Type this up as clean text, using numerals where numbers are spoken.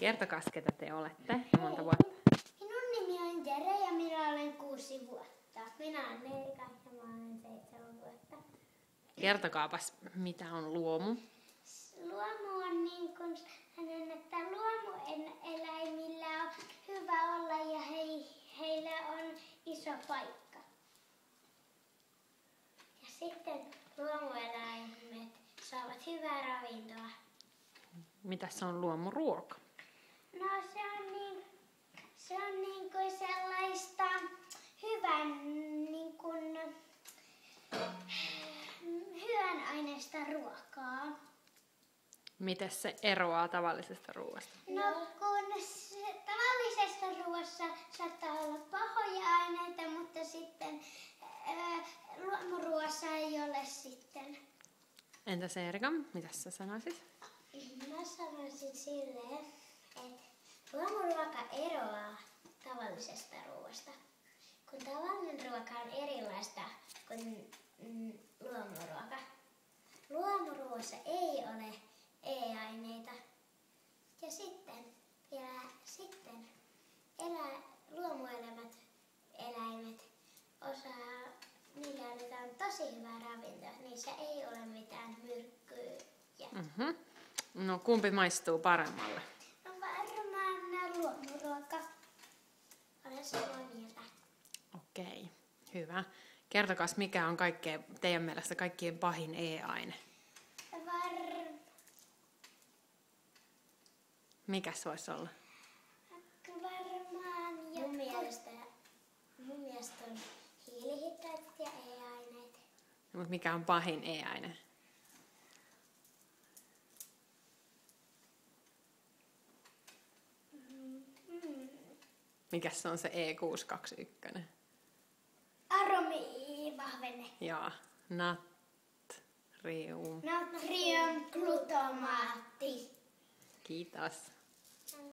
Kertokaa, ketä te olette ja monta vuotta. Minun nimi on Jere ja minä olen 6 vuotta. Minä olen Neika ja minä olen 7 vuotta. Kertokaapas, mitä on luomu. Luomu on niin kuin hänen, että luomueläimillä on hyvä olla ja heillä on iso paikka. Ja sitten luomueläimet saavat hyvää ravintoa. Mitäs on luomuruoka? No se on niin kuin sellaista hyvän aineista ruokaa. Miten se eroaa tavallisesta ruoasta? No kun tavallisessa ruoassa saattaa olla pahoja aineita, mutta sitten luomuruoassa ei ole sitten. Entäs Erika, mitä sä sanoisit? Mä sanoisin silleen, että luomuruoka eroaa tavallisesta ruoasta. Kun tavallinen ruoka on erilaista kuin luomuruoka. Luomuruoassa ei ole E-aineita. Ja sitten luomueläimet niillä annetaan tosi hyvää ravintoa. Niissä ei ole mitään myrkkyjä. Mm-hmm. No kumpi maistuu paremmalle? No varmaan luomuruoka. Olen samaa mieltä. Okei, hyvä. Kertokas, mikä on teidän mielestä kaikkien pahin E-aine? Mikäs voisi olla? Varmaan mun mielestä on hiilihydraatit ja E-aineet. No, mutta mikä on pahin E-aine? Mikäs se on se E621? Aromivahvenne. Joo, natrium. Natriumglutomaatti. Kiitos.